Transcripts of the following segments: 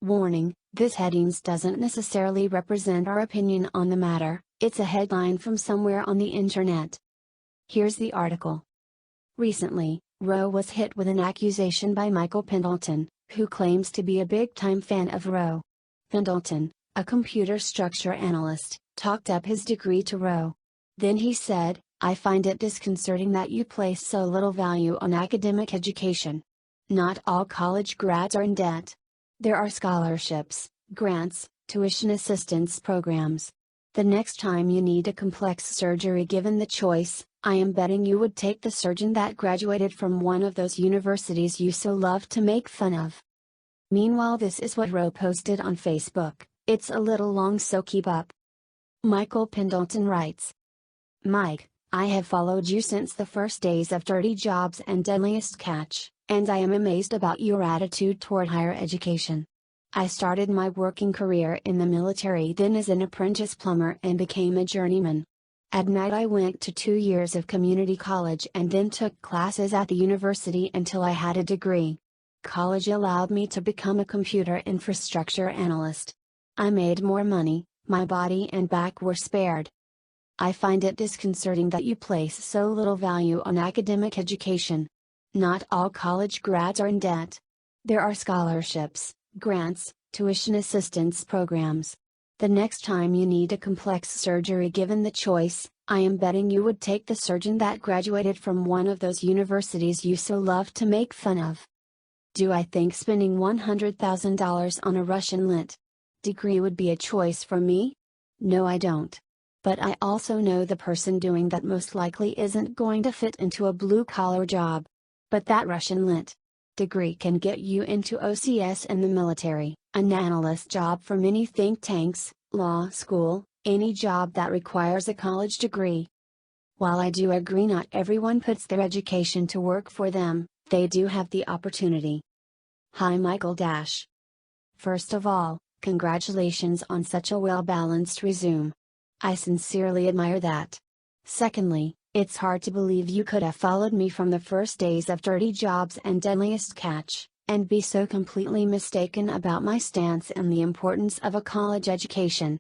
Warning, this headings doesn't necessarily represent our opinion on the matter, it's a headline from somewhere on the internet. Here's the article. Recently, Rowe was hit with an accusation by Michael Pendleton, who claims to be a big-time fan of Rowe. Pendleton, a computer structure analyst, talked up his degree to Rowe. Then he said, "I find it disconcerting that you place so little value on academic education. Not all college grads are in debt. There are scholarships, grants, tuition assistance programs. The next time you need a complex surgery given the choice, I am betting you would take the surgeon that graduated from one of those universities you so love to make fun of." Meanwhile, this is what Rowe posted on Facebook. It's a little long, so keep up. Michael Pendleton writes, "Mike, I have followed you since the first days of Dirty Jobs and Deadliest Catch, and I am amazed about your attitude toward higher education. I started my working career in the military, then as an apprentice plumber, and became a journeyman. At night I went to 2 years of community college and then took classes at the university until I had a degree. College allowed me to become a computer infrastructure analyst. I made more money, my body and back were spared. I find it disconcerting that you place so little value on academic education. Not all college grads are in debt. There are scholarships, grants, tuition assistance programs. The next time you need a complex surgery given the choice, I am betting you would take the surgeon that graduated from one of those universities you so love to make fun of. Do I think spending $100,000 on a Russian lit degree would be a choice for me? No, I don't. But I also know the person doing that most likely isn't going to fit into a blue-collar job. But that Russian lit degree can get you into OCS and the military, an analyst job for many think tanks, law school, any job that requires a college degree. While I do agree not everyone puts their education to work for them, they do have the opportunity." Hi Michael Dash. First of all, congratulations on such a well-balanced resume. I sincerely admire that. Secondly, it's hard to believe you could have followed me from the first days of Dirty Jobs and Deadliest Catch, and be so completely mistaken about my stance and the importance of a college education.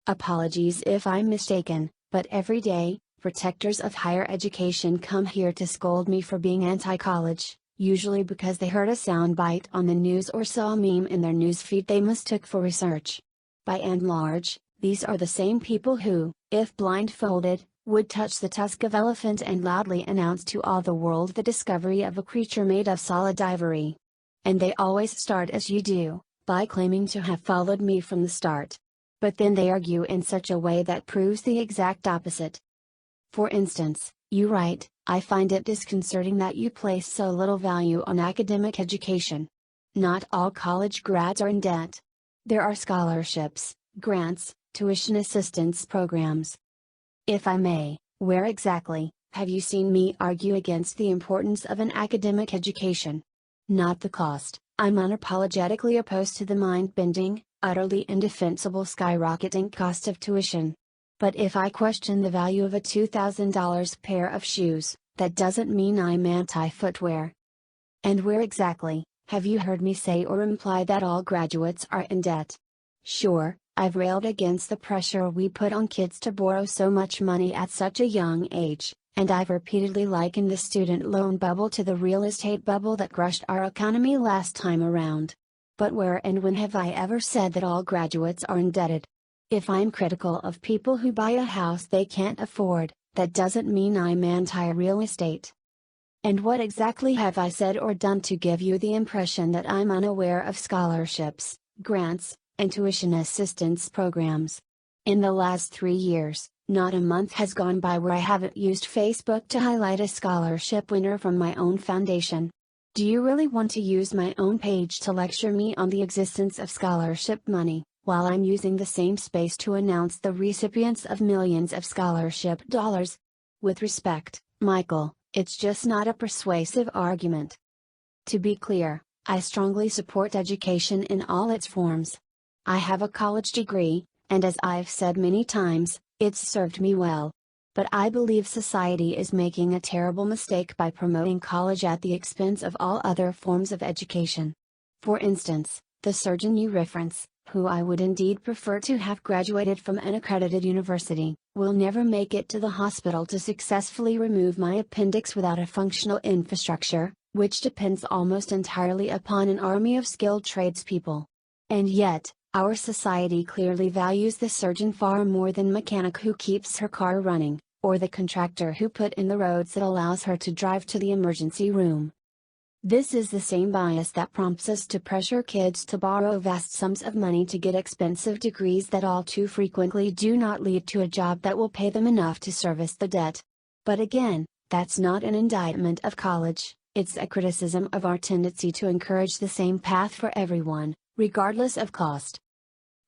Apologies if I'm mistaken, but every day, protectors of higher education come here to scold me for being anti-college, usually because they heard a soundbite on the news or saw a meme in their newsfeed they mistook for research. By and large, these are the same people who, if blindfolded, would touch the tusk of elephant and loudly announce to all the world the discovery of a creature made of solid ivory. And they always start as you do, by claiming to have followed me from the start. But then they argue in such a way that proves the exact opposite. For instance, you write, "I find it disconcerting that you place so little value on academic education. Not all college grads are in debt. There are scholarships, grants, tuition assistance programs." If I may, where exactly have you seen me argue against the importance of an academic education? Not the cost. I'm unapologetically opposed to the mind-bending, utterly indefensible skyrocketing cost of tuition. But if I question the value of a $2,000 pair of shoes, that doesn't mean I'm anti-footwear. And where exactly have you heard me say or imply that all graduates are in debt? Sure, I've railed against the pressure we put on kids to borrow so much money at such a young age, and I've repeatedly likened the student loan bubble to the real estate bubble that crushed our economy last time around. But where and when have I ever said that all graduates are indebted? If I'm critical of people who buy a house they can't afford, that doesn't mean I'm anti-real estate. And what exactly have I said or done to give you the impression that I'm unaware of scholarships, grants, and tuition assistance programs? In the last 3 years, not a month has gone by where I haven't used Facebook to highlight a scholarship winner from my own foundation. Do you really want to use my own page to lecture me on the existence of scholarship money, while I'm using the same space to announce the recipients of millions of scholarship dollars? With respect, Michael, it's just not a persuasive argument. To be clear, I strongly support education in all its forms. I have a college degree, and as I've said many times, it's served me well. But I believe society is making a terrible mistake by promoting college at the expense of all other forms of education. For instance, The surgeon you reference, who I would indeed prefer to have graduated from an accredited university, will never make it to the hospital to successfully remove my appendix without a functional infrastructure, which depends almost entirely upon an army of skilled tradespeople. And yet, our society clearly values the surgeon far more than the mechanic who keeps her car running, or the contractor who put in the roads that allows her to drive to the emergency room. This is the same bias that prompts us to pressure kids to borrow vast sums of money to get expensive degrees that all too frequently do not lead to a job that will pay them enough to service the debt. But again, that's not an indictment of college, it's a criticism of our tendency to encourage the same path for everyone, regardless of cost.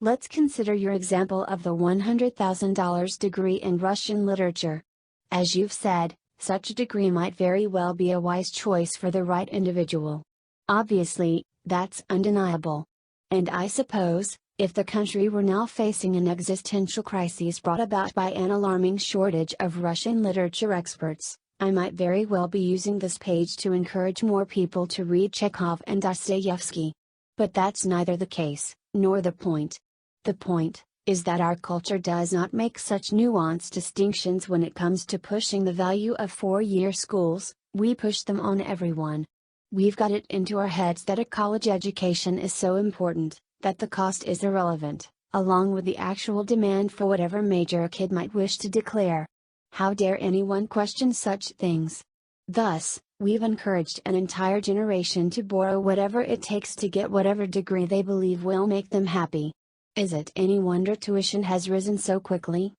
Let's consider your example of the $100,000 degree in Russian literature. As you've said, such a degree might very well be a wise choice for the right individual. Obviously, that's undeniable. And I suppose, if the country were now facing an existential crisis brought about by an alarming shortage of Russian literature experts, I might very well be using this page to encourage more people to read Chekhov and Dostoevsky. But that's neither the case, nor the point. The point is that our culture does not make such nuanced distinctions when it comes to pushing the value of four-year schools. We push them on everyone. We've got it into our heads that a college education is so important, that the cost is irrelevant, along with the actual demand for whatever major a kid might wish to declare. How dare anyone question such things? Thus, we've encouraged an entire generation to borrow whatever it takes to get whatever degree they believe will make them happy. Is it any wonder tuition has risen so quickly?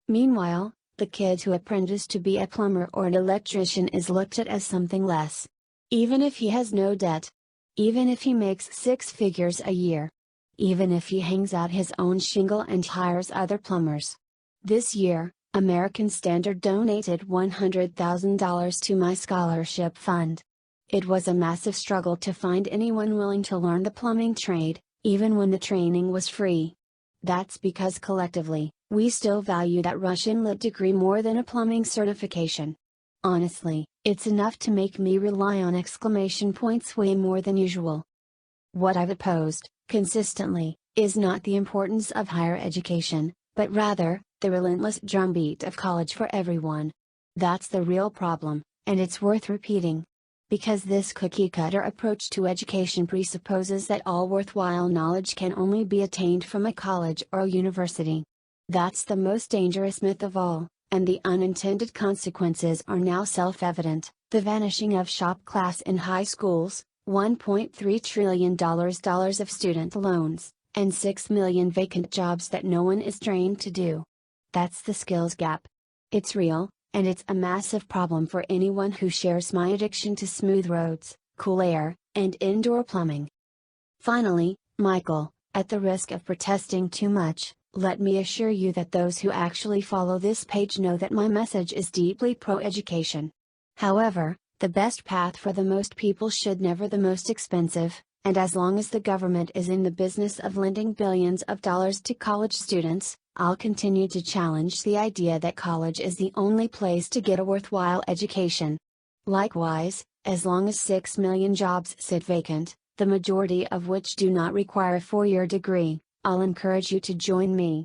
Meanwhile, the kid who apprenticed to be a plumber or an electrician is looked at as something less. Even if he has no debt. Even if he makes six figures a year. Even if he hangs out his own shingle and hires other plumbers. This year, American Standard donated $100,000 to my scholarship fund. It was a massive struggle to find anyone willing to learn the plumbing trade, even when the training was free. That's because collectively, we still value that Russian lit degree more than a plumbing certification. Honestly, it's enough to make me rely on exclamation points way more than usual. What I've opposed, consistently, is not the importance of higher education, but rather, the relentless drumbeat of college for everyone. That's the real problem, and it's worth repeating. Because this cookie-cutter approach to education presupposes that all worthwhile knowledge can only be attained from a college or a university. That's the most dangerous myth of all, and the unintended consequences are now self-evident: the vanishing of shop class in high schools, $1.3 trillion of student loans, and 6 million vacant jobs that no one is trained to do. That's the skills gap. It's real. And it's a massive problem for anyone who shares my addiction to smooth roads, cool air, and indoor plumbing. Finally, Michael, at the risk of protesting too much, let me assure you that those who actually follow this page know that my message is deeply pro-education. However, the best path for the most people should never the most expensive, and as long as the government is in the business of lending billions of dollars to college students, I'll continue to challenge the idea that college is the only place to get a worthwhile education. Likewise, as long as 6 million jobs sit vacant, the majority of which do not require a four-year degree, I'll encourage you to join me.